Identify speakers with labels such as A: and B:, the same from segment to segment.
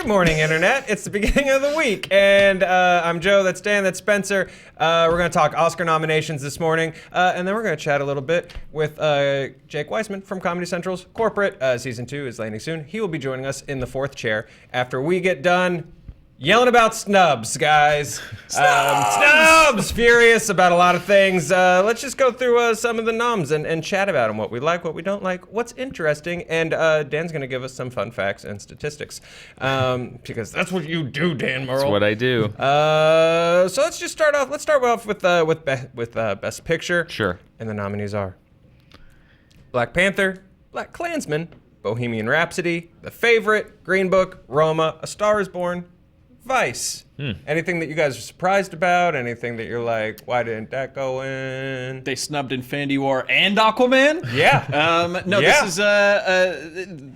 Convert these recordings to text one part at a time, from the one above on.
A: morning, Internet. It's the beginning of the week, and I'm Joe, that's Dan, that's Spencer. We're going to talk Oscar nominations this morning, and then we're going to chat a little bit with Jake Weisman from Comedy Central's Corporate. Season 2 is landing soon. He will be joining us in the fourth chair after we get done yelling about snubs, guys. Snubs! Furious about a lot of things. Let's just go through some of the noms and chat about them, what we like, what we don't like, what's interesting, and Dan's going to give us some fun facts and statistics, because that's what you do, Dan Murrell.
B: That's what I do.
A: So let's just start off. Let's start off with Best Picture.
B: Sure.
A: And the nominees are Black Panther, Black Klansman, Bohemian Rhapsody, The Favorite, Green Book, Roma, A Star Is Born, Vice. Anything that you guys are surprised about? Anything that you're like, why didn't that go in?
C: They snubbed Infinity War and Aquaman?
A: Yeah.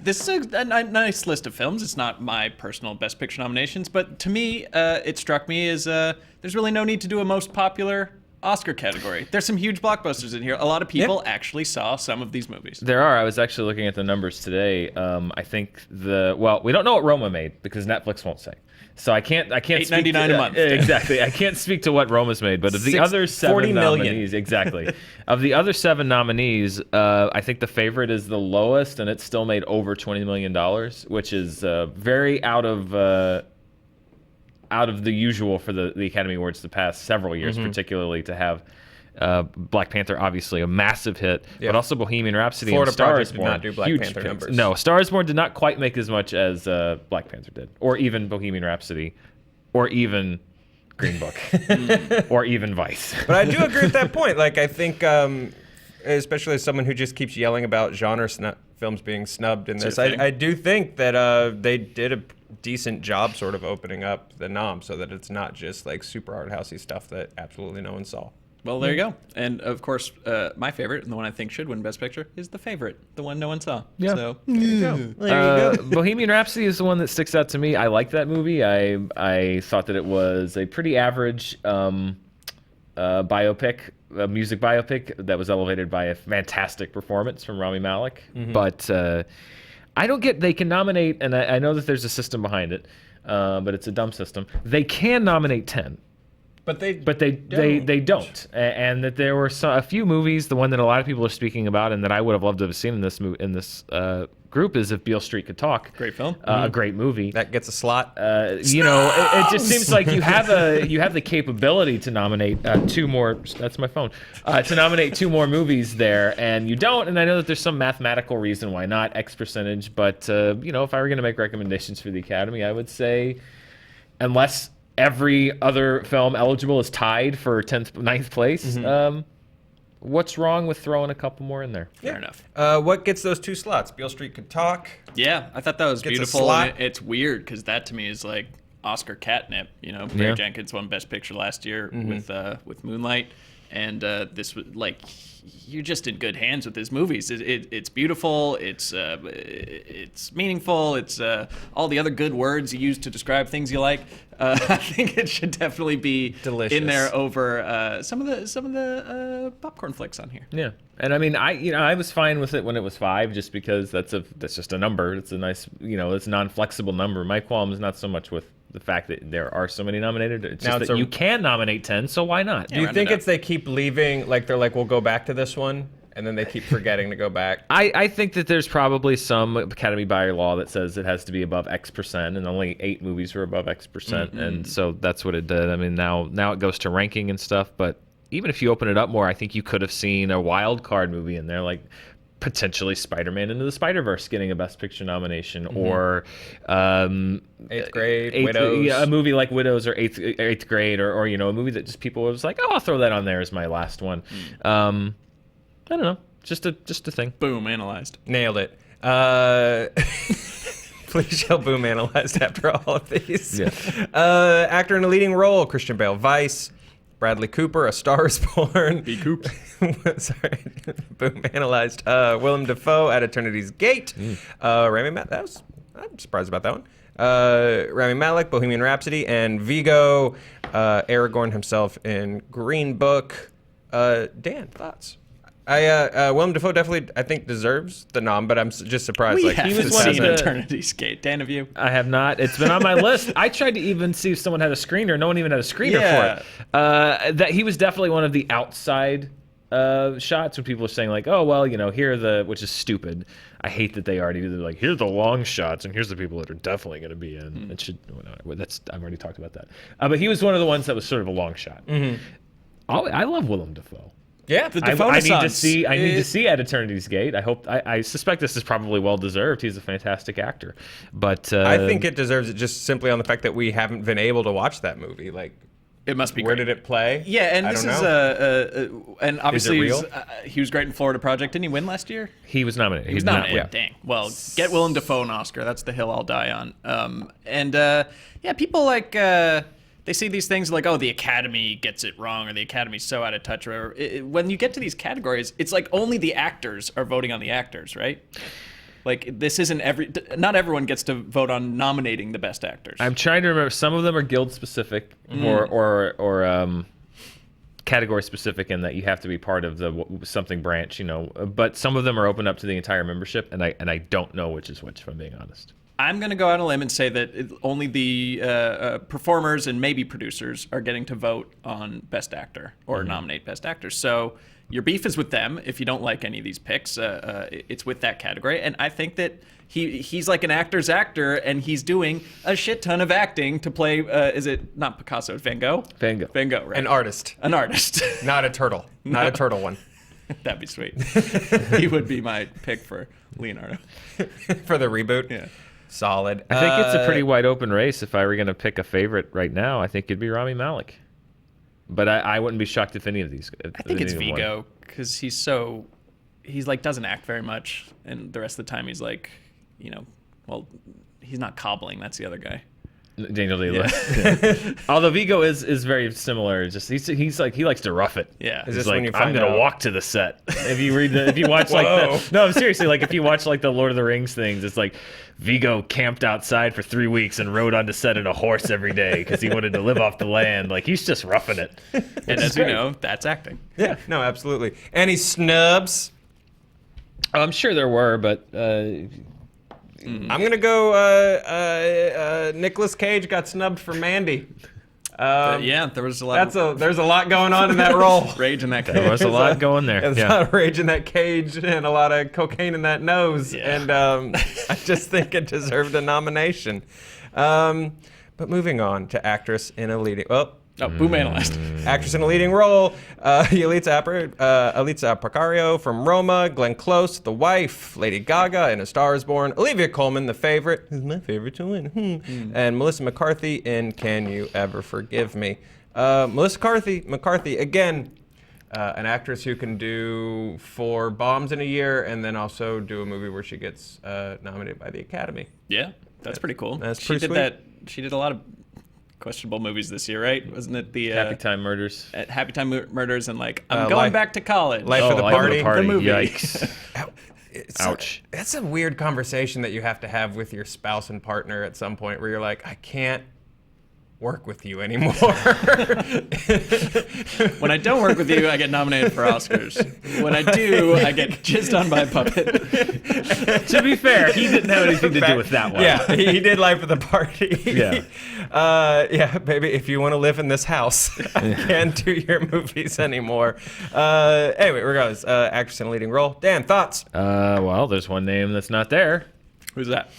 C: This is a nice list of films. It's not my personal Best Picture nominations, but to me, it struck me as there's really no need to do a most popular Oscar category. There's some huge blockbusters in here. A lot of people actually saw some of these movies.
B: There are. I was actually looking at the numbers today. I think we don't know what Roma made because Netflix won't say. So I can't
C: $8.99 a month.
B: Exactly. I can't speak to what Roma's made, but of the other 7 nominees, exactly. Of the other 7 nominees, I think The Favorite is the lowest, and it still made over $20 million, which is very out of the usual for the Academy Awards the past several years, particularly to have Black Panther, obviously a massive hit, but also Bohemian Rhapsody
A: Florida
B: and Star
A: Project
B: Is
A: did
B: Born.
A: not do Black
B: Huge
A: Panther
B: hits.
A: numbers.
B: No, Star Is Born did not quite make as much as Black Panther did, or even Bohemian Rhapsody, or even Green Book, or even Vice.
A: But I do agree with that point. Like, I think, especially as someone who just keeps yelling about genre films being snubbed in this, I do think that they did a decent job sort of opening up the nom so that it's not just like super art housey stuff that absolutely no one saw.
C: Well, there you go. And of course, my favorite, and the one I think should win Best Picture, is The Favorite, the one no one saw.
B: Yeah.
C: So
A: There you go.
B: Bohemian Rhapsody is the one that sticks out to me. I like that movie. I thought that it was a pretty average biopic, a music biopic that was elevated by a fantastic performance from Rami Malek. But I don't get, they can nominate, and I know that there's a system behind it, but it's a dumb system. They can nominate 10. But they don't. And that there were a few movies, the one that a lot of people are speaking about and that I would have loved to have seen in this group is If Beale Street Could Talk.
C: Great film.
B: A great movie.
A: That gets a slot.
B: It just seems like you have the capability to nominate 2 more. That's my phone. To nominate 2 more movies there, and you don't. And I know that there's some mathematical reason why not X percentage. But if I were going to make recommendations for the Academy, I would say, unless every other film eligible is tied for 9th place. What's wrong with throwing a couple more in there?
C: Fair enough.
A: What gets those 2 slots? Beale Street Could Talk.
C: Yeah, I thought that was
A: Gets a
C: beautiful.
A: slot.
C: And it's weird because that to me is like Oscar catnip. Barry Jenkins won Best Picture last year with Moonlight, and this was like, you're just in good hands with his movies. It's beautiful. It's meaningful. It's all the other good words you use to describe things you like. I think it should definitely be
A: delicious
C: in there over some of the popcorn flicks on here.
B: Yeah, and I mean, I was fine with it when it was 5, just because that's just a number. It's a nice, it's a non-flexible number. My qualm is not so much with the fact that there are so many nominated. It's just that you can nominate 10, so why not?
A: Do you think it's they keep leaving, like they're like, we'll go back to this one, and then they keep forgetting to go back?
B: I think that there's probably some Academy bylaw that says it has to be above X percent, and only 8 movies were above X percent, and so that's what it did. I mean, now it goes to ranking and stuff, but even if you open it up more, I think you could have seen a wild card movie in there, like potentially Spider-Man Into the Spider-Verse getting a Best Picture nomination, or
A: 8th Grade, Widows.
B: Yeah, a movie like Widows or Eighth Grade, or a movie that just people was like, oh, I'll throw that on there as my last one. I don't know, just a thing.
C: Boom, analyzed.
A: Nailed it. Please shall boom analyzed after all of these.
B: Yeah.
A: Actor in a leading role: Christian Bale, Vice. Bradley Cooper, A Star Is Born.
C: B. Coop.
A: Sorry. Boom analyzed. Willem Dafoe at Eternity's Gate. I'm surprised about that one. Rami Malek, Bohemian Rhapsody, and Vigo, Aragorn himself in Green Book. Dan, thoughts? Willem Dafoe definitely, I think, deserves the nom, but I'm just surprised.
C: We
A: Like
C: haven't
B: he was one of
C: seen
B: the-
C: Eternity's Gate. Dan, have you?
B: I have not. It's been on my list. I tried to even see if someone had a screener. No one even had a screener
C: Yeah.
B: for it. That he was definitely one of the outside shots when people are saying like, oh well, here are the, which is stupid. I hate that they already do. They're like, here's the long shots, and here's the people that are definitely going to be in. It should. That's I've already talked about that. But he was one of the ones that was sort of a long shot. I love Willem Dafoe.
A: Yeah,
C: The
B: I
C: Dafoe
B: need to
C: Renaissance.
B: see. I need to see at Eternity's Gate. I suspect this is probably well deserved. He's a fantastic actor, but
A: I think it deserves it just simply on the fact that we haven't been able to watch that movie. Like,
C: It must be
A: where
C: great.
A: did it play?
C: Yeah, and
A: I
C: this
A: don't
C: is
A: know.
C: and obviously
A: real?
C: he was great in Florida Project. Didn't he win last year?
B: he was nominated.
C: He was
B: not-
C: nominated.
B: yeah.
C: Dang. Well, get Willem Dafoe an Oscar. That's the hill I'll die on. Yeah, people like they see these things like, oh, the Academy gets it wrong, or the Academy's so out of touch. Or when you get to these categories, it's like only the actors are voting on the actors, right? Like this isn't not everyone gets to vote on nominating the best actors.
B: I'm trying to remember. Some of them are guild specific or category specific in that you have to be part of the something branch, But some of them are open up to the entire membership, and I don't know which is which, if I'm being honest.
C: I'm going to go out on a limb and say that only the performers and maybe producers are getting to vote on Best Actor or nominate Best Actor. So your beef is with them. If you don't like any of these picks, it's with that category. And I think that he's like an actor's actor, and he's doing a shit ton of acting to play. Is it not Picasso? Van Gogh?
B: Van Gogh.
C: Van Gogh, right?
A: An artist,
C: An artist.
A: not a turtle. Not a turtle one.
C: That'd be sweet. He would be my pick for Leonardo.
A: For the reboot.
C: Yeah.
A: Solid.
B: I think it's a pretty wide open race. If I were going to pick a favorite right now, I think it'd be Rami Malek. But I wouldn't be shocked if any of these.
C: I think it's
B: any of them won.
C: Vigo because he's like doesn't act very much, and the rest of the time he's like, well, he's not cobbling. That's the other guy.
B: Daniel Day-Lewis. Yeah. Although Vigo is very similar. Just he's like he likes to rough it.
C: Yeah.
A: Is
B: He's
A: this
B: like,
A: when you
B: I'm
A: find
B: gonna
A: out-
B: walk to the set. If you watch like
A: Whoa.
B: no, seriously, like if you watch like the Lord of the Rings things, it's like Vigo camped outside for 3 weeks and rode on to set in a horse every day because he wanted to live off the land. Like he's just roughing it.
C: And as you know, that's acting.
A: Yeah, no, absolutely. Any snubs?
B: I'm sure there were, but
A: I'm gonna go. Nicolas Cage got snubbed for Mandy.
C: Yeah, there was a lot.
A: There's a lot going on in that role.
C: Rage in that case.
B: there was a lot going there.
A: There's a lot of rage in that cage and a lot of cocaine in that nose,
C: Yeah.
A: and I just think it deserved a nomination. But moving on to actress in a leading.
C: Oh, boom analyst.
A: Actress in a leading role, Yalitza Aparicio from Roma, Glenn Close, The Wife, Lady Gaga in A Star Is Born, Olivia Colman, The Favorite, who's my favorite to win, and Melissa McCarthy in Can You Ever Forgive Me? Melissa McCarthy, again, an actress who can do 4 bombs in a year and then also do a movie where she gets nominated by the Academy.
C: Yeah, that's pretty cool.
A: That's
C: She
A: pretty
C: did
A: sweet.
C: She did a lot of questionable movies this year, right? Wasn't it the
B: Happy Time Murders.
C: at Happy Time Murders and like I'm going back to college?
A: Life of the
B: Life
A: Party.
C: The movie.
B: Yikes.
A: Ouch. That's a weird conversation that you have to have with your spouse and partner at some point where you're like, I can't work with you anymore.
C: When I don't work with you, I get nominated for Oscars. When I do, I get jizzed on by a puppet.
B: To be fair, he didn't have anything to do with that one.
A: Yeah, he did Life of the Party.
B: Yeah.
A: Yeah, baby, if you want to live in this house, I can't do your movies anymore. Anyway, regardless, actress in a leading role. Dan, thoughts?
B: Well, there's one name that's not there.
C: Who's that?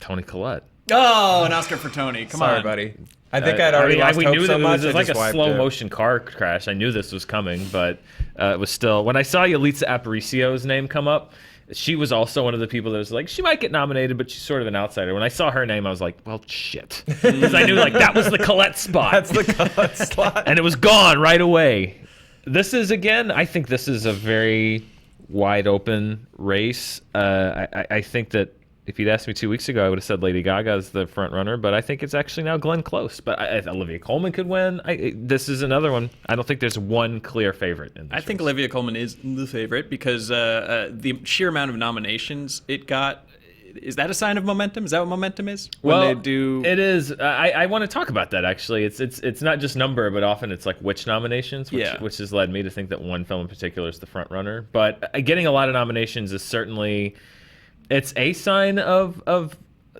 B: Toni Collette.
C: Oh, an Oscar for Tony. Come
A: Sorry,
C: on,
A: buddy. I think I'd already lost
B: we
A: hope
B: knew
A: so
B: that
A: much.
B: it was
A: I
B: like
A: just
B: a
A: wiped
B: slow
A: it.
B: motion car crash. I knew this was coming, but it was still. When I saw Yalitza Aparicio's name come up, she was also one of the people that was like, she might get nominated, but she's sort of an outsider. When I saw her name, I was like, well, shit, because I knew like that was the Collette spot.
A: That's the Collette slot.
B: And it was gone right away. This is, again, I think this is a very wide open race. I think that if you'd asked me 2 weeks ago, I would have said Lady Gaga is the front runner, but I think it's actually now Glenn Close. But Olivia Colman could win. This is another one. I don't think there's one clear favorite in this
C: I think
B: race.
C: Olivia Colman is the favorite because the sheer amount of nominations it got is that a sign of momentum? Is that what momentum is? When they do...
B: it is. I want to talk about that, actually. It's not just number, but often it's like which nominations, which has led me to think that one film in particular is the front runner. But getting a lot of nominations is certainly, it's a sign of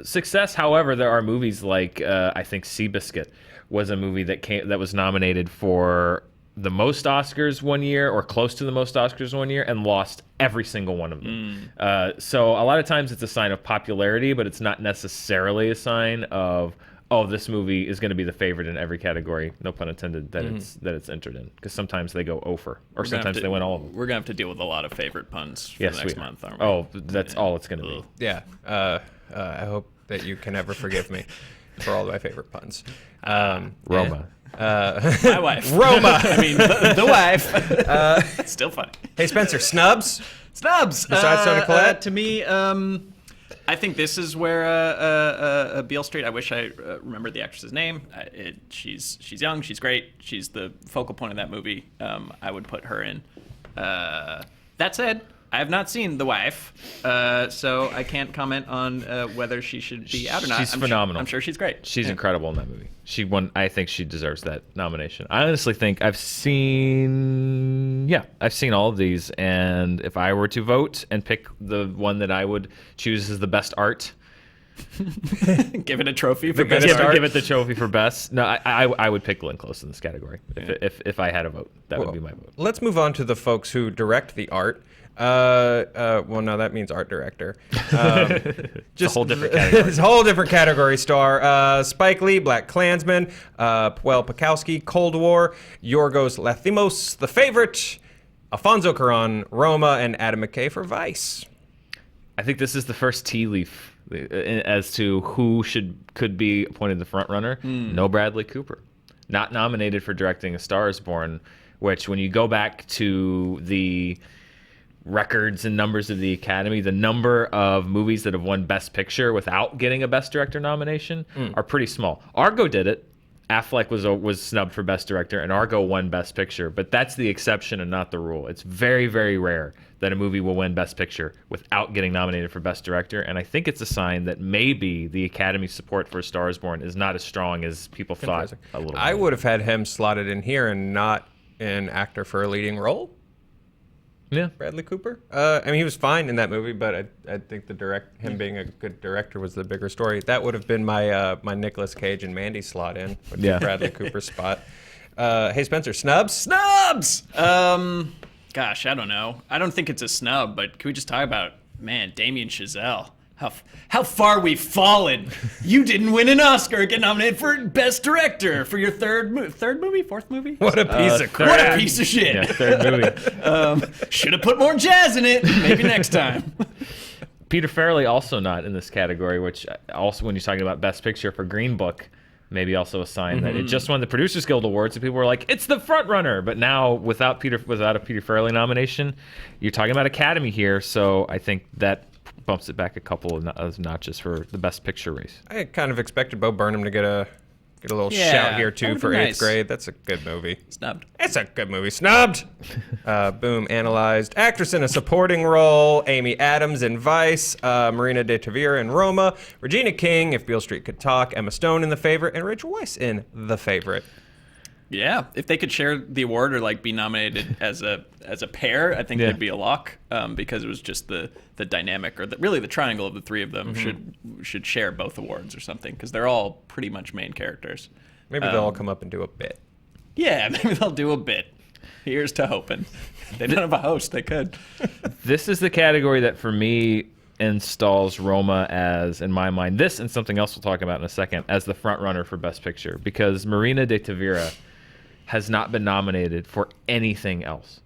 B: success. However, there are movies like, I think Seabiscuit was a movie that was nominated for the most Oscars one year, or close to the most Oscars one year, and lost every single one of them. So a lot of times it's a sign of popularity, but it's not necessarily a sign of, oh, this movie is going to be the favorite in every category, no pun intended, that it's entered in. Because sometimes they go over, or sometimes they win all of them.
C: We're going to have to deal with a lot of favorite puns for the next month, aren't we?
B: Oh, that's all it's going to be.
A: Yeah. I hope that you can never forgive me for all of my favorite puns.
B: Roma.
C: My wife.
A: Roma.
C: I mean, the wife. It's still funny.
A: Hey, Spencer, snubs?
C: Snubs.
A: Besides Toni Collette?
C: To me, I think this is where Beale Street. I wish I remembered the actress's name. She's young. She's great. She's the focal point of that movie. I would put her in. That said, I have not seen The Wife, so I can't comment on whether she should be out or not.
B: She's phenomenal.
C: I'm sure she's great.
B: She's incredible in that movie. She won. I think she deserves that nomination. I honestly think I've seen all of these, and if I were to vote and pick the one that I would choose as the best art,
C: give it a trophy for
B: best
C: best art.
B: Give it the trophy for best. No, I would pick Glenn Close in this category. If I had a vote, that would be my vote.
A: Let's move on to the folks who direct the art. Well, no, that means art director.
B: Just a whole different category.
A: It's a whole different category star. Spike Lee, Black Klansman, Puel Pakowski, Cold War, Yorgos Lanthimos, The Favorite, Alfonso Cuarón, Roma, and Adam McKay for Vice.
B: I think this is the first tea leaf as to who could be appointed the front runner. No Bradley Cooper, not nominated for directing A Star Is Born, which when you go back to the records and numbers of the Academy, the number of movies that have won Best Picture without getting a Best Director nomination are pretty small. Argo did it. Affleck was snubbed for Best Director, and Argo won Best Picture, but that's the exception and not the rule. It's very, very rare that a movie will win Best Picture without getting nominated for Best Director, and I think it's a sign that maybe the Academy's support for A Star Is Born is not as strong as people thought a little bit.
A: I would have had him slotted in here and not an actor for a leading role.
B: Yeah,
A: Bradley Cooper. I mean, he was fine in that movie, but I think him being a good director was the bigger story. That would have been my my Nicolas Cage and Mandy slot in with the Bradley Cooper spot. Hey, Spencer, snubs?
C: Snubs! Gosh, I don't know. I don't think it's a snub, but can we just talk about, man, Damien Chazelle? How far we've fallen. You didn't win an Oscar or get nominated for Best Director for your fourth movie?
A: What a piece of crap.
C: What a piece of shit.
B: Yeah, third movie.
C: Should have put more jazz in it. Maybe next time.
B: Peter Farrelly also not in this category, which also when you're talking about Best Picture for Green Book, maybe also a sign that it just won the Producers Guild Awards, and people were like, it's the front runner. But now without a Peter Farrelly nomination, you're talking about Academy here, so I think that bumps it back a couple of notches for the Best Picture race.
A: I kind of expected Bo Burnham to get a little shout here too for Eighth Grade. That's a good movie.
C: Snubbed.
A: It's a good movie. Snubbed. Boom. Analyzed. Actress in a supporting role: Amy Adams in Vice, Marina de Tavira in Roma, Regina King, If Beale Street Could Talk, Emma Stone in The Favorite, and Rachel Weisz in The Favorite.
C: Yeah, if they could share the award or like be nominated as a pair, I think they'd be a lock, because it was just the dynamic, or really the triangle of the three of them should share both awards or something, because they're all pretty much main characters.
A: Maybe they'll all come up and do a bit.
C: Yeah, maybe they'll do a bit. Here's to hoping. They didn't have a host. They could.
B: This is the category that for me installs Roma as, in my mind, this and something else we'll talk about in a second, as the front runner for Best Picture, because Marina de Tavira has not been nominated for anything else.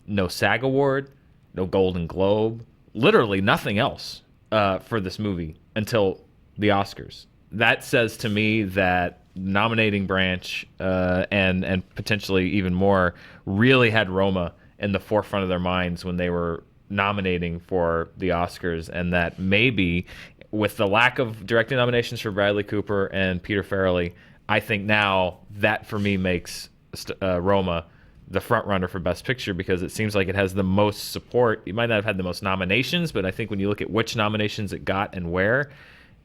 B: No SAG Award, no Golden Globe, literally nothing else for this movie until the Oscars. That says to me that nominating branch and potentially even more really had Roma in the forefront of their minds when they were nominating for the Oscars, and that maybe with the lack of directing nominations for Bradley Cooper and Peter Farrelly, I think now that for me makes Roma the front runner for Best Picture because it seems like it has the most support. It might not have had the most nominations, but I think when you look at which nominations it got and where,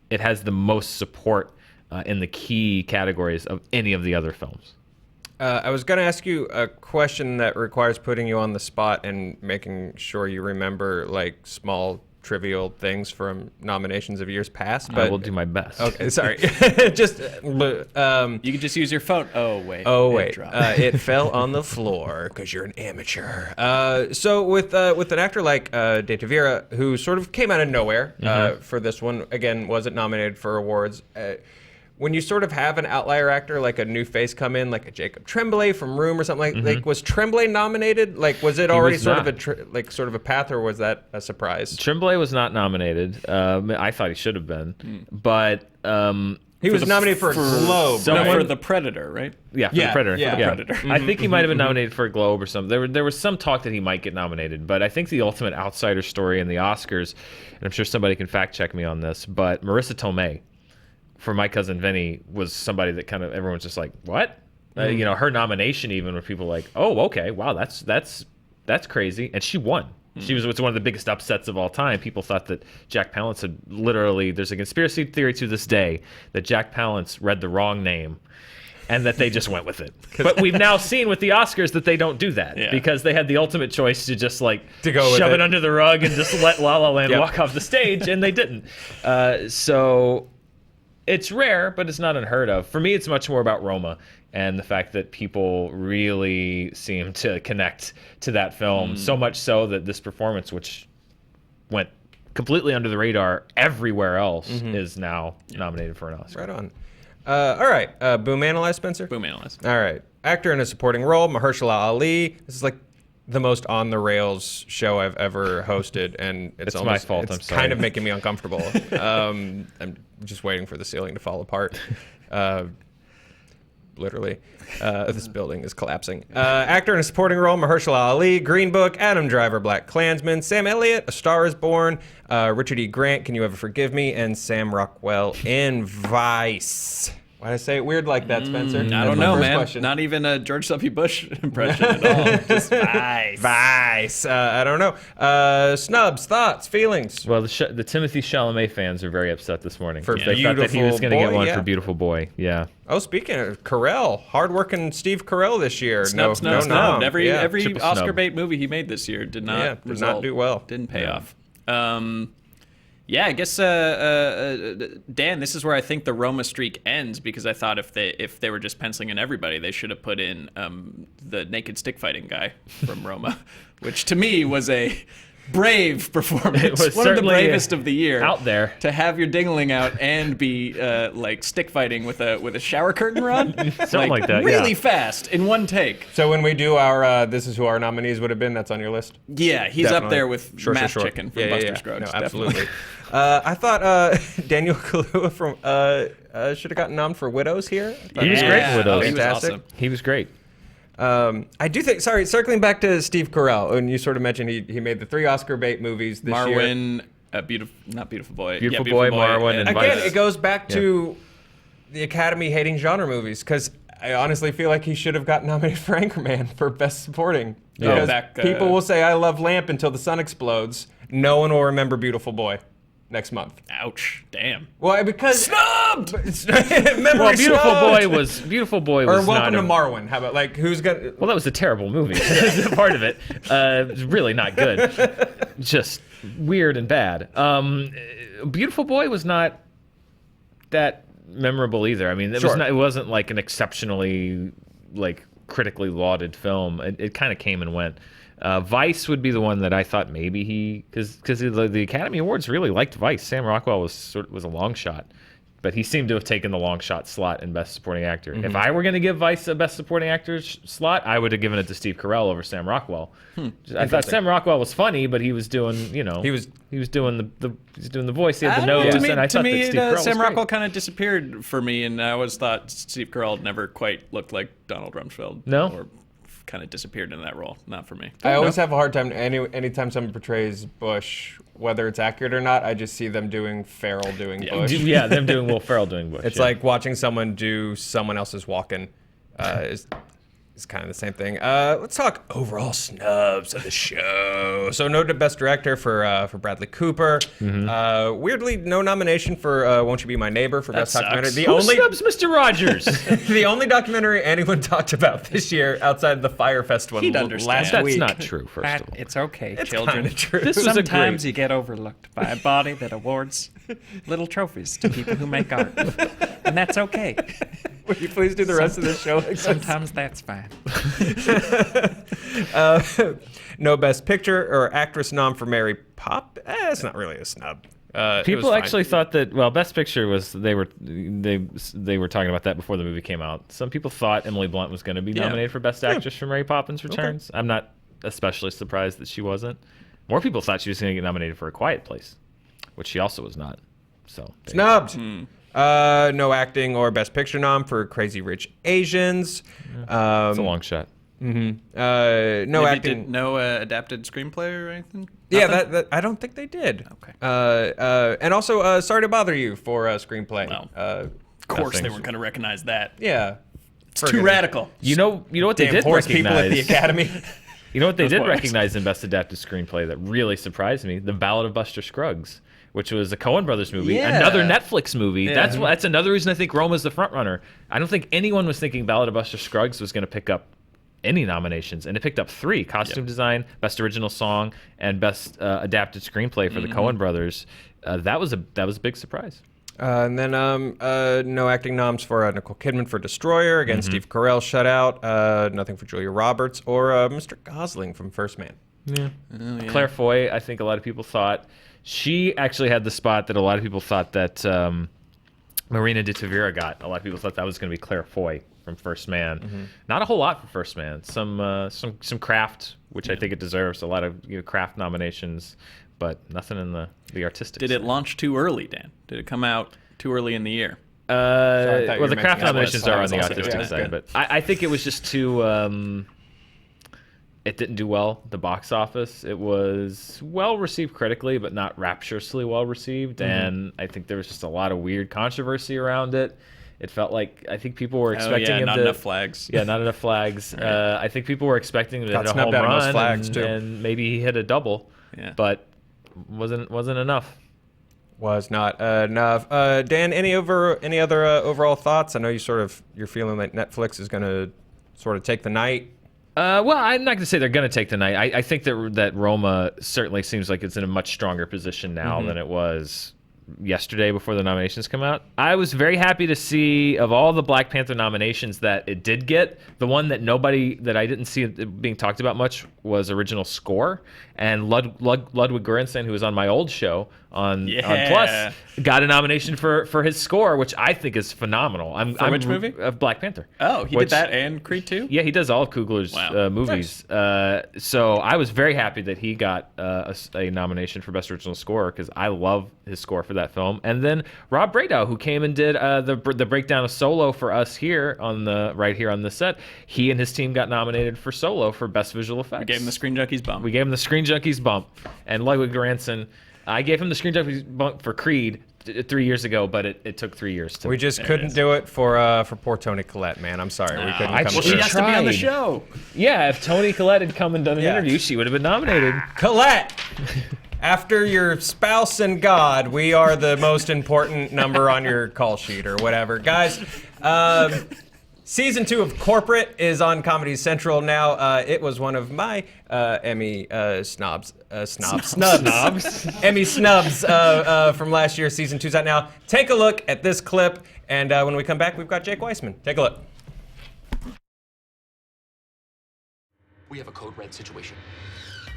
B: it has the most support in the key categories of any of the other films.
A: I was going to ask you a question that requires putting you on the spot and making sure you remember like small trivial things from nominations of years past. But
B: I will do my best.
A: Okay, sorry. Just
C: You could just use your phone. Oh wait.
A: It fell on the floor because you're an amateur. So with an actor like De Tavira, who sort of came out of nowhere for this one, again, wasn't nominated for awards. When you sort of have an outlier actor, like a new face come in, like a Jacob Tremblay from Room or something, like was Tremblay nominated? Like, was it already sort of a path, or was that a surprise?
B: Tremblay was not nominated. I thought he should have been, but
A: he was nominated for a Globe.
C: For The Predator, right?
B: Yeah, for The Predator.
A: Yeah.
C: Predator.
B: I think he might have been nominated for a Globe or something. There was some talk that he might get nominated, but I think the ultimate outsider story in the Oscars, and I'm sure somebody can fact check me on this, but Marissa Tomei for My Cousin Vinny was somebody that kind of everyone's just like, what? Her nomination even where people were like, oh, okay, wow, that's crazy, and she won. She was one of the biggest upsets of all time. People thought that Jack Palance had literally, there's a conspiracy theory to this day that Jack Palance read the wrong name and that they just went with it. But we've now seen with the Oscars that they don't do that because they had the ultimate choice to just shove it under the rug and just let La La Land walk off the stage, and they didn't. So it's rare, but it's not unheard of. For me, it's much more about Roma and the fact that people really seem to connect to that film, so much so that this performance, which went completely under the radar everywhere else, is now nominated for an Oscar.
A: Right on. All right. Boom Analyze, Spencer?
C: Boom Analyze.
A: All right. Actor in a supporting role, Mahershala Ali. This is like the most on-the-rails show I've ever hosted, and it's almost
B: my fault.
A: It's
B: I'm sorry.
A: kind of making me uncomfortable. I'm just waiting for the ceiling to fall apart. Literally. This building is collapsing. Actor in a supporting role, Mahershala Ali, Green Book, Adam Driver, Black Klansman, Sam Elliott, A Star is Born, Richard E. Grant, Can You Ever Forgive Me, and Sam Rockwell in Vice. Why did I say it weird like that, Spencer?
C: I don't know, man. Question. Not even a George W. Bush impression at all. Just Vice.
A: Vice. I don't know. Snubs, thoughts, feelings?
B: Well, the Timothée Chalamet fans are very upset this morning.
A: For
B: they thought that he was going to get one for Beautiful Boy. Yeah.
A: Oh, speaking of Carell, hardworking Steve Carell this year.
C: Snub. Every Oscar bait movie he made this year did not
A: do well.
C: Didn't pay off. Yeah, I guess Dan, this is where I think the Roma streak ends, because I thought if they were just penciling in everybody, they should have put in the naked stick fighting guy from Roma, which to me was a brave performance.
B: It was
C: one of the bravest of the year
B: out there
C: to have your dingling out and be like stick fighting with a shower curtain run,
B: something like that,
C: really fast in one take.
A: So when we do our this is who our nominees would have been, that's on your list.
C: Yeah, he's
A: Definitely.
C: up there with
A: Sure.
C: Chicken from Buster Scruggs.
A: No, absolutely. I thought Daniel Kaluuya from should have gotten nommed for Widows here.
B: He was great in Widows.
C: He was awesome.
B: He was great.
A: I do think. Sorry, circling back to Steve Carell, and you sort of mentioned he made the 3 Oscar bait movies this year.
C: Marwen, Beautiful Boy,
B: Beautiful Boy, Marwen, and
A: again,
B: Vice.
A: it goes back to the Academy hating genre movies, because I honestly feel like he should have gotten nominated for Anchorman for Best Supporting. Because people will say, I love Lamp until the sun explodes. No one will remember Beautiful Boy next month.
C: Ouch. Damn.
A: Well, because...
C: Snubbed!
A: Memory
B: Beautiful
A: snubbed!
B: Boy
A: Or
B: was
A: Welcome
B: not
A: to Marwen. How about, like, who's gonna...
B: Well, that was a terrible movie. That's a part of it. It was really not good. Just weird and bad. Beautiful Boy was not that memorable either. I mean, it wasn't like an exceptionally critically lauded film. It kind of came and went. Vice would be the one that I thought maybe because the Academy Awards really liked Vice. Sam Rockwell was a long shot, but he seemed to have taken the long shot slot in Best Supporting Actor. If I were going to give Vice a Best Supporting Actor slot, I would have given it to Steve Carell over Sam Rockwell. I thought Sam Rockwell was funny, but he was doing he was doing the voice, he had the nose, and I thought that Steve Carell was
C: Sam
B: great.
C: Rockwell kind of disappeared for me, and I always thought Steve Carell never quite looked like Donald Rumsfeld.
B: No?
C: Or kind of disappeared in that role. Not for me.
A: I always have a hard time, anytime someone portrays Bush, whether it's accurate or not, I just see them doing Ferrell doing Bush.
B: Yeah, them doing Will Ferrell doing Bush.
A: It's like watching someone do someone else's walk-in. is kind of the same thing. Let's talk overall snubs of the show. So noted Best Director for Bradley Cooper. Weirdly, no nomination for Won't You Be My Neighbor for Best Documentary.
B: Who snubs Mr. Rogers?
A: The only documentary anyone talked about this year outside the Fyre Fest one
C: He'd understand.
A: last
B: That's
A: week.
B: not true, first of all.
D: It's okay,
A: It's
D: children.
A: kind of true.
B: This was a
D: Sometimes
B: great...
D: you get overlooked by a body that awards little trophies to people who make art. And that's okay.
A: Would you please do the rest of the show?
D: Sometimes that's fine.
A: No Best Picture or Actress nom for Mary Pop. It's not really a snub.
B: People actually thought that, well, Best Picture was, they were talking about that before the movie came out. Some people thought Emily Blunt was going to be nominated for Best Actress for Mary Poppins Returns. I'm not especially surprised that she wasn't. More people thought she was going to get nominated for A Quiet Place, which she also was not. So
A: Snubbed. No acting or Best Picture nom for Crazy Rich Asians.
B: It's a long shot.
A: No
C: Maybe
A: acting.
C: no adapted screenplay or anything?
A: Yeah,
C: Nothing?
A: that I don't think they did.
C: Okay.
A: And also, Sorry to Bother You for screenplay.
C: Well, Of course they
B: Nothing.
C: weren't going to recognize that.
A: Yeah.
C: It's too radical.
B: You know what they
A: Damn
B: did
A: horse people at the
B: recognize?
A: Academy.
B: You know what they did
C: boys.
B: recognize in Best Adapted Screenplay that really surprised me? The Ballad of Buster Scruggs, which was a Coen Brothers movie,
A: Yeah.
B: another Netflix movie.
C: Yeah.
B: That's another reason I think Roma's the front runner. I don't think anyone was thinking Ballad of Buster Scruggs was going to pick up any nominations, and it picked up 3: Costume Design, Best Original Song, and Best Adapted Screenplay for the Coen Brothers. That was a big surprise.
A: And then no acting noms for Nicole Kidman for Destroyer. Again, Steve Carell shut out. Nothing for Julia Roberts or Mr. Gosling from First Man.
B: Yeah. Claire Foy, I think a lot of people thought she actually had the spot that a lot of people thought that Marina de Tavira got. A lot of people thought that was going to be Claire Foy from First Man. Not a whole lot for First Man. Some craft, which I think it deserves. A lot of craft nominations, but nothing in the artistic.
C: Did it launch too early, Dan? Did it come out too early in the year?
A: Sorry, I thought you
B: Well,
A: were
B: the craft
A: mentioning
B: nominations
A: that
B: are on
A: was
B: the
A: also-
B: artistic
A: yeah,
B: side,
A: good.
B: but I think it was just too. It didn't do well at the box office. It was well received critically, but not rapturously well received, and I think there was just a lot of weird controversy around it. It felt like I think people were expecting him
C: not
B: to.
C: enough flags.
B: Yeah, not enough flags. I think people were expecting him to
A: Got
B: hit a
A: snubbed
B: home
A: out of most
B: run,
A: flags,
B: and,
A: too.
B: and maybe he hit a double,
C: Yeah.
B: but wasn't enough.
A: Was not enough. Dan, any other overall thoughts? I know you're feeling like Netflix is going to sort of take the night.
B: Well, I'm not going to say they're going to take the night. I think that Roma certainly seems like it's in a much stronger position now than it was yesterday before the nominations come out. I was very happy to see, of all the Black Panther nominations that it did get, the one that I didn't see it being talked about much was original score. And Ludwig Göransson, who was on my old show on Plus, got a nomination for his score, which I think is phenomenal.
C: For which movie?
B: Of Black Panther.
C: Oh, he did that and Creed 2?
B: Yeah, he does all of Coogler's
C: Wow.
B: movies. So I was very happy that he got a nomination for Best Original Score because I love his score for that film. And then Rob Bradow, who came and did the breakdown of Solo for us here on the set, he and his team got nominated for Solo for Best Visual Effects.
C: We gave him the ScreenJunkies bump.
B: We gave him the ScreenJunkies bump. And Ludwig Göransson, I gave him the ScreenJunkies bump for Creed 3 years ago, but it took 3 years to.
A: We just couldn't do it for poor Toni Collette, man. I'm sorry. We couldn't come
C: Well, she
A: through.
C: has to be on the
B: tried.
C: show.
B: Yeah, if Toni Collette had come and done an
A: Yeah.
B: interview, she would have been nominated.
A: Collette! After your spouse and God, we are the most important number on your call sheet or whatever. Guys, Season 2 of Corporate is on Comedy Central now. It was one of my Emmy snubs. Emmy snubs from last year. Season 2's out now. Take a look at this clip, and when we come back, we've got Jake Weisman. Take a look.
E: We have a code red situation.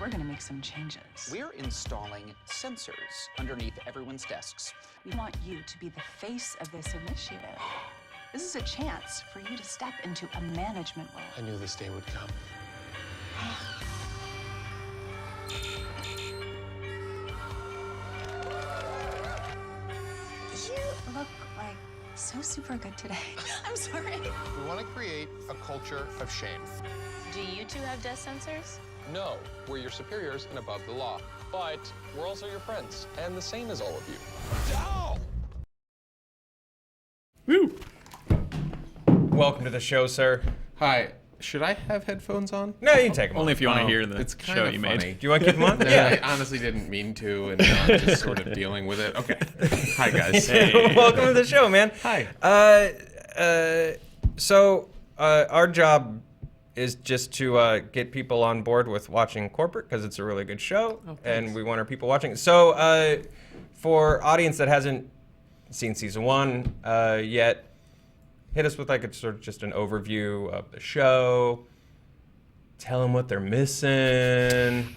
F: We're gonna make some changes.
E: We're installing sensors underneath everyone's desks.
F: We want you to be the face of this initiative. This is a chance for you to step into a management role.
G: I knew this day would come.
F: You look like so super good today. I'm sorry.
G: We want to create a culture of shame.
H: Do you two have desk sensors?
I: No, we're your superiors and above the law. But we're also your friends, and the same as all of you.
C: Woo!
A: Welcome to the show, sir.
G: Hi.
J: Should I have headphones on?
A: No, you can take them
C: Only
A: off.
C: if you want to hear the
J: It's kind
C: show
J: of
C: you
J: funny.
C: made.
A: Do you want to keep them on?
J: I honestly didn't mean to, and now I'm just sort of dealing with it. Okay. Hi, guys.
A: Welcome to the show, man.
J: Hi.
A: So our job is just to get people on board with watching Corporate because it's a really good show, and we want our people watching. So for audience that hasn't seen season 1 yet, hit us with like a sort of just an overview of the show. Tell them what they're missing.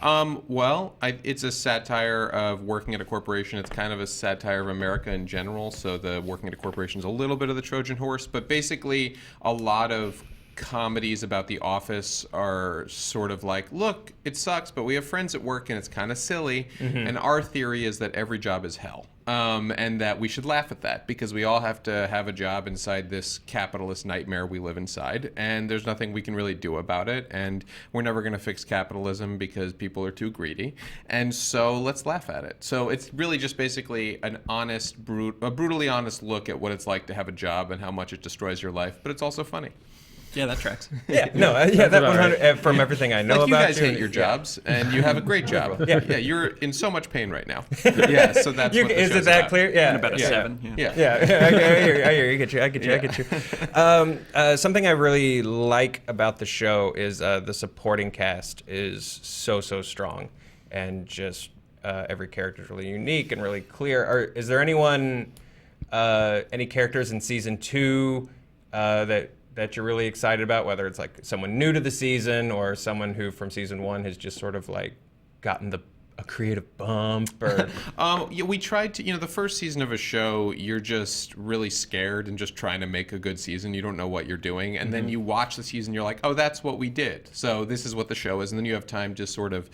J: Well, it's a satire of working at a corporation. It's kind of a satire of America in general. So the working at a corporation is a little bit of the Trojan horse, but basically a lot of comedies about the office are sort of like, look, it sucks, but we have friends at work and it's kind of silly. And our theory is that every job is hell. And that we should laugh at that because we all have to have a job inside this capitalist nightmare we live inside, and there's nothing we can really do about it, and we're never going to fix capitalism because people are too greedy, and so let's laugh at it. So it's really just basically an honest, a brutally honest look at what it's like to have a job and how much it destroys your life, but it's also funny.
C: Yeah, that tracks.
A: That 100 from everything I know
J: Like
A: about
J: you guys hate your jobs, and you have a great job. Yeah, you're in so much pain right now. So that's what the
A: Is
J: show's
A: it that
J: about.
A: clear? Yeah.
C: And about a 7.
A: I hear you. I get you. Something I really like about the show is the supporting cast is so strong, and just every character is really unique and really clear. Is there anyone, any characters in season 2 that you're really excited about, whether it's like someone new to the season or someone who from season 1 has just sort of like gotten a creative bump? Or
J: we tried to, the first season of a show, you're just really scared and just trying to make a good season. You don't know what you're doing. And then you watch the season, you're like, oh, that's what we did. So this is what the show is. And then you have time to sort of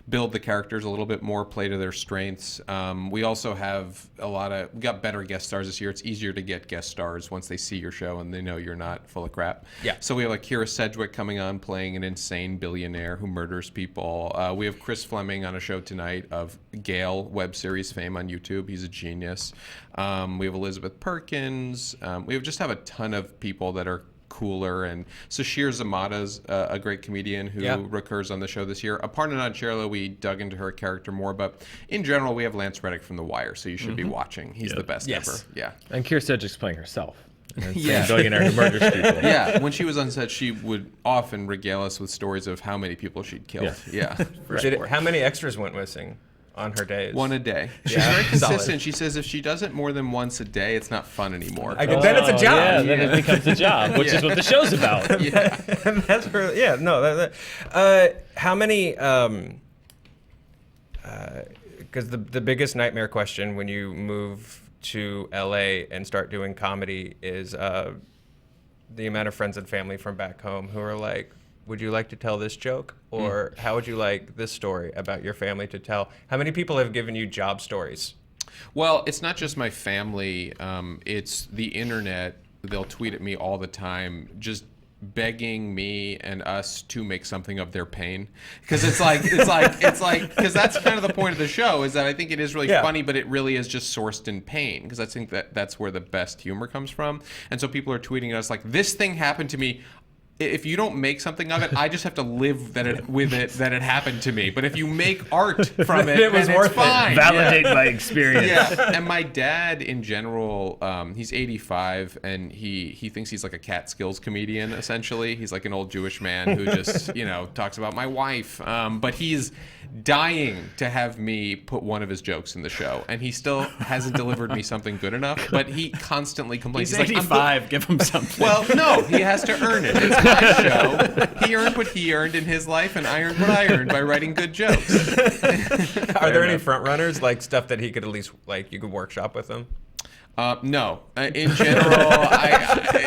J: build the characters a little bit more, play to their strengths. We also have we got better guest stars this year. It's easier to get guest stars once they see your show and they know you're not full of crap.
A: Yeah.
J: So we have like Kira Sedgwick coming on playing an insane billionaire who murders people. We have Chris Fleming on a show tonight of Gale web series fame on YouTube. He's a genius. We have Elizabeth Perkins. We just have a ton of people that are cooler, and Sashir Zamata's a great comedian who recurs on the show this year. Aparna Nancherla, we dug into her character more, but in general, we have Lance Reddick from The Wire, so you should be watching. He's the best ever. Yeah.
B: And Kira Sedgwick's playing herself. Billionaire who murders people.
J: Yeah, when she was on set, she would often regale us with stories of how many people she'd killed. Yeah.
A: How many extras went missing on her days?
J: 1 a day. She's very consistent. Solid. She says if she does it more than once a day, it's not fun anymore.
A: Then it's a job.
B: Yeah, then it becomes a job, which is what the show's about.
A: That's really, how many? Because the biggest nightmare question when you move to LA and start doing comedy is the amount of friends and family from back home who are like, would you like to tell this joke? Or how would you like this story about your family to tell? How many people have given you job stories?
J: Well, it's not just my family. It's the internet. They'll tweet at me all the time, just begging me and us to make something of their pain. Because because that's kind of the point of the show, is that I think it is really funny, but it really is just sourced in pain. Because I think that's where the best humor comes from. And so people are tweeting at us like, this thing happened to me. If you don't make something of it, I just have to live that it happened to me. But if you make art from it,
A: it was worth
J: fine.
B: It. Validate my experience.
J: Yeah. And my dad, in general, he's 85, and he thinks he's like a Catskills comedian, essentially. He's like an old Jewish man who just, talks about my wife. But he's dying to have me put one of his jokes in the show, and he still hasn't delivered me something good enough. But he constantly complains.
C: He's 85. Give him something.
J: Well, no, he has to earn it. It's my show. He earned what he earned in his life, and I earned what I earned by writing good jokes.
A: Are there any front runners, like stuff that he could at least you could workshop with him?
J: No. In general,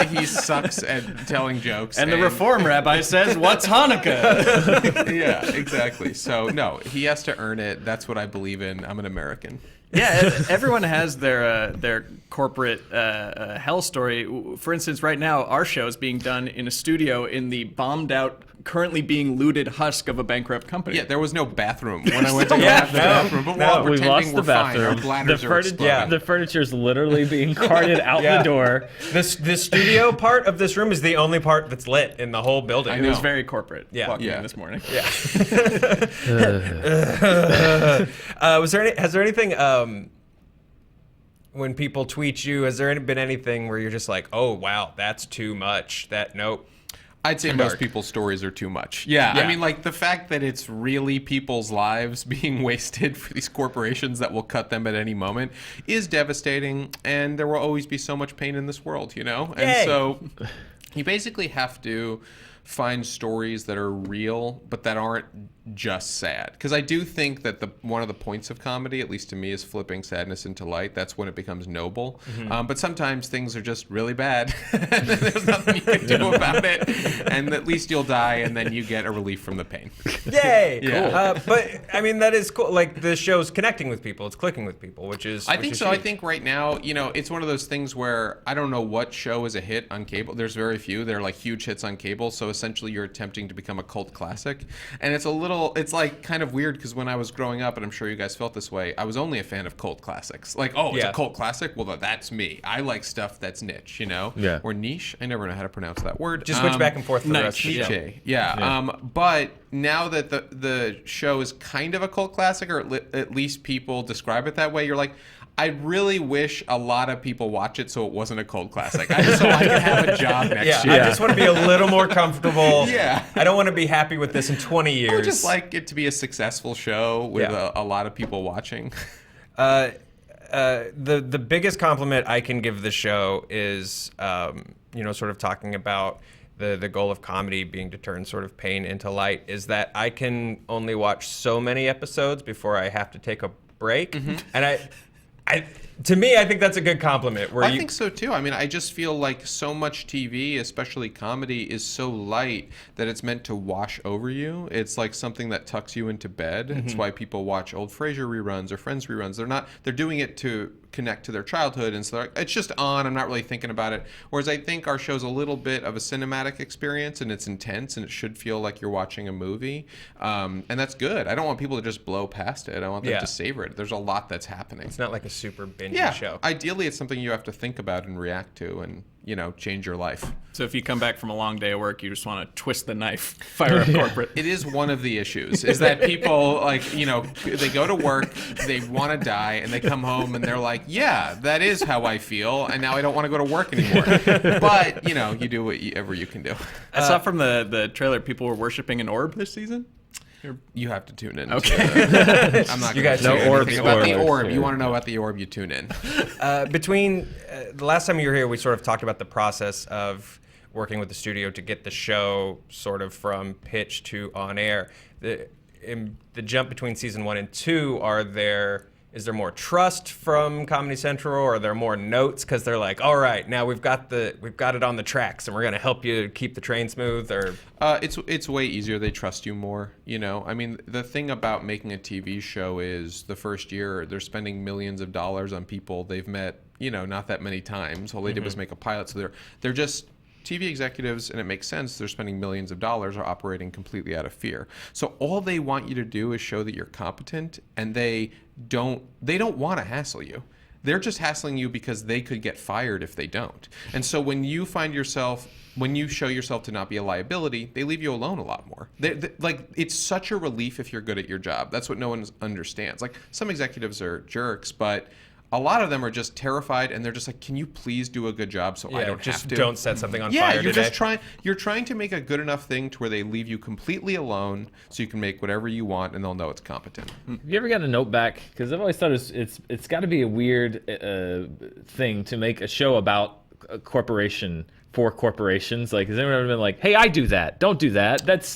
J: he sucks at telling jokes.
C: And the Reform rabbi says, "What's Hanukkah?"
J: Yeah, exactly. So no, he has to earn it. That's what I believe in. I'm an American.
C: Yeah, everyone has their corporate hell story. For instance, right now our show is being done in a studio in the bombed out currently being looted husk of a bankrupt company.
J: Yeah, there was no bathroom when I went to go have the bathroom. But we're all
B: We've lost
J: pretending
B: the
J: we're fine. Our
B: bathroom.
J: bladders are exploding.
B: The furniture's literally being carted out the door.
A: The studio part of this room is the only part that's lit in the whole building.
C: It was very corporate.
A: Yeah.
C: Walking in this morning.
A: Yeah. Has there anything when people tweet you? Has there been anything where you're just like, oh wow, that's too much? Nope.
J: I'd say most people's stories are too much. Yeah, I mean, like the fact that it's really people's lives being wasted for these corporations that will cut them at any moment is devastating, and there will always be so much pain in this world, you know?
A: Yay.
J: And so you basically have to find stories that are real, but that aren't just sad. Because I do think that one of the points of comedy, at least to me, is flipping sadness into light. That's when it becomes noble. But sometimes things are just really bad. And there's nothing you can do about it. And at least you'll die, and then you get a relief from the pain.
A: Yay!
J: Yeah.
A: Cool. But I mean, that is cool. Like the show's connecting with people. It's clicking with people, which is.
J: I think so.
A: Huge.
J: I think right now, you know, it's one of those things where I don't know what show is a hit on cable. There's very few. They're like huge hits on cable. So essentially, you're attempting to become a cult classic, and it's like kind of weird because when I was growing up, and I'm sure you guys felt this way, I was only a fan of cult classics. Like, oh, it's a cult classic. Well, that's me. I like stuff that's niche, you know, or niche. I never know how to pronounce that word.
A: Just switch back and forth for the rest of the show.
J: Niche. Yeah. But now that the show is kind of a cult classic, or at least people describe it that way, you're like, I really wish a lot of people watch it so it wasn't a cult classic. I just so I can have a job next year.
A: I just want to be a little more comfortable.
J: Yeah.
A: I don't want to be happy with this in 20 years.
J: I would just like it to be a successful show with a lot of people watching.
A: The biggest compliment I can give the show is, sort of talking about the goal of comedy being to turn sort of pain into light, is that I can only watch so many episodes before I have to take a break. And to me, I think that's a good compliment.
J: I think so too. I mean, I just feel like so much TV, especially comedy, is so light that it's meant to wash over you. It's like something that tucks you into bed. It's why people watch old Frasier reruns or Friends reruns. They're doing it to connect to their childhood, and so they're like, it's just on. I'm not really thinking about it. Whereas I think our show's a little bit of a cinematic experience, and it's intense, and it should feel like you're watching a movie, and that's good. I don't want people to just blow past it. I want them to savor it. There's a lot that's happening.
A: It's not like a super binge show.
J: Ideally, it's something you have to think about and react to, and change your life.
C: So if you come back from a long day of work, you just want to twist the knife, fire up corporate.
J: It is one of the issues, is that people, they go to work, they want to die, and they come home and they're like, yeah, that is how I feel, and now I don't want to go to work anymore. But, you do whatever you can do.
C: I saw from the trailer people were worshiping an orb this season.
J: You have to tune in.
C: Okay.
J: I'm not
A: you
J: going
A: guys
J: to say
A: know
J: anything about the orb. You want to know about the orb, you tune in.
A: Between the last time you were here, we sort of talked about the process of working with the studio to get the show sort of from pitch to on air. In the jump between season 1 and 2, is there more trust from Comedy Central, or are there more notes because they're like, all right, now we've got it on the tracks, and we're gonna help you keep the train smooth? Or
J: it's way easier. They trust you more. I mean, the thing about making a TV show is the first year they're spending millions of dollars on people they've met, not that many times. All they did was make a pilot, so they're just TV executives, and it makes sense. They're spending millions of dollars, are operating completely out of fear. So all they want you to do is show that you're competent, and they don't want to hassle you. They're just hassling you because they could get fired if they don't. And so when you show yourself to not be a liability, they leave you alone a lot more. It's such a relief if you're good at your job. That's what no one understands. Like, some executives are jerks, but a lot of them are just terrified, and they're just like, can you please do a good job so I don't have to?
A: Don't set something on fire today.
J: You're trying to make a good enough thing to where they leave you completely alone so you can make whatever you want, and they'll know it's competent.
B: Have you ever gotten a note back? Because I've always thought it's got to be a weird thing to make a show about a corporation for corporations. Like, has anyone ever been like, hey, I do that. Don't do that. That's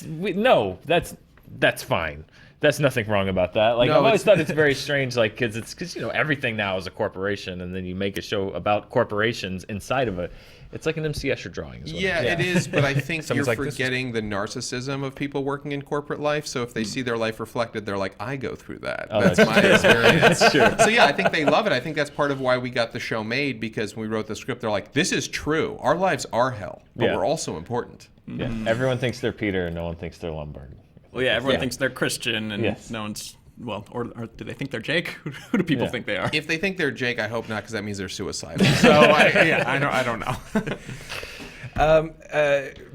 B: fine. That's nothing wrong about that. Like, I've always thought it's very strange, like, because everything now is a corporation, and then you make a show about corporations inside of it. It's like an MC Escher drawing.
J: Yeah, it is, but I think you're forgetting the narcissism of people working in corporate life. So if they see their life reflected, they're like, I go through that. That's my experience.
B: That's true.
J: So yeah, I think they love it. I think that's part of why we got the show made, because when we wrote the script, they're like, this is true. Our lives are hell, but we're also important.
B: Yeah, everyone thinks they're Peter, and no one thinks they're Lombard.
C: Well, yeah, everyone thinks they're Christian, and
B: Yes.
C: no one's. Well, or do they think they're Jake? Who do people think they are?
J: If they think they're Jake, I hope not, because that means they're suicidal. So I don't know.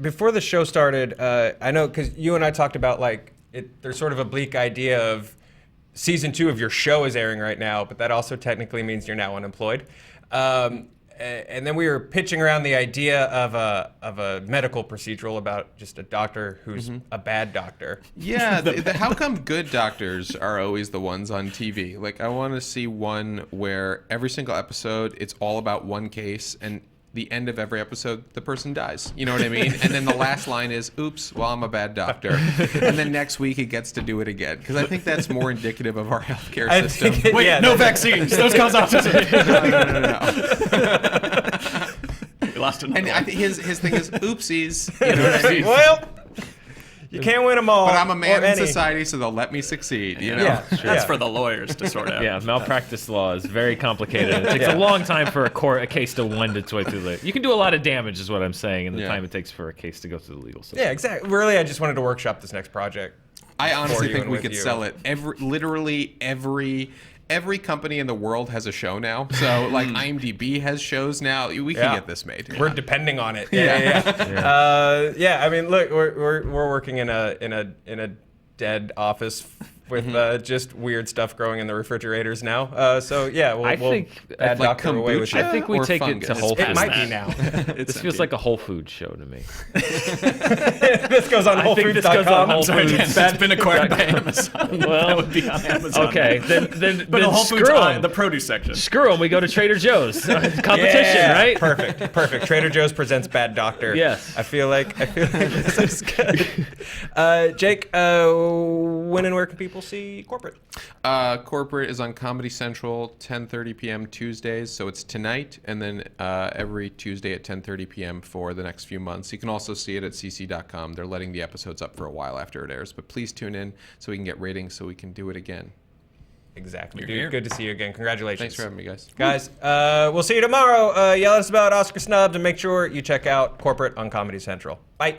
A: Before the show started, I know because you and I talked about there's sort of a bleak idea of season 2 of your show is airing right now, but that also technically means you're now unemployed. And then we were pitching around the idea of a medical procedural about just a doctor who's a bad doctor.
J: Yeah, how come good doctors are always the ones on TV? Like, I want to see one where every single episode, it's all about one case, and the end of every episode, the person dies. You know what I mean? And then the last line is, oops, well, I'm a bad doctor. And then next week, he gets to do it again. Because I think that's more indicative of our healthcare system.
C: Wait, no vaccines. Those cause autism.
J: No.
C: We lost another
J: And I
C: one.
J: think his thing is, oopsies. You know what I mean?
A: Well, you can't win them all.
J: But I'm a man
A: or
J: in
A: any.
J: society, so they'll let me succeed. You know?
A: Yeah,
C: That's for the lawyers to sort out.
B: Yeah, malpractice law is very complicated. It takes a long time for a case to wind its way through the. You can do a lot of damage, is what I'm saying, in the time it takes for a case to go through the legal system.
A: Yeah, exactly. Really, I just wanted to workshop this next project.
J: I honestly
A: you
J: think
A: and
J: we
A: with
J: could
A: you.
J: sell it. Literally every company in the world has a show now. So like IMDb has shows now. We can get this made.
A: We're depending on it. Yeah. I mean, look, we're working in a dead office with just weird stuff growing in the refrigerators now. So yeah, we'll add
J: like
A: Doctor away with
J: kombucha
A: you.
B: I think we
J: or
B: take
J: fungus?
B: it to Whole Foods.
A: It might be now.
B: This feels like a Whole Foods show to me.
A: This goes on
B: I think this goes on
A: WholeFoods.com.
B: Whole
C: Sorry, Dan,
B: Foods.
C: that's been acquired by Amazon.
B: Well,
C: that would be on Amazon.
B: Okay, then
C: But Whole Foods,
B: screw 'em.
C: the produce section.
B: Screw them. We go to Trader Joe's. Competition,
A: Yeah,
B: right?
A: Perfect. Trader Joe's presents Bad Doctor.
B: Yes.
A: I feel like this is good. Jake, when and where can people see Corporate?
J: Corporate is on Comedy Central, 10:30 p.m. Tuesdays. So it's tonight, and then every Tuesday at 10:30 p.m. for the next few months. You can also see it at cc.com. They're letting the episodes up for a while after it airs. But please tune in so we can get ratings so we can do it again.
A: Exactly.
C: You're
A: Dude,
C: here.
A: good to see you again. Congratulations.
J: Thanks for having me, guys.
A: Guys, we'll see you tomorrow. Yell at us about Oscar snubs and make sure you check out Corporate on Comedy Central. Bye.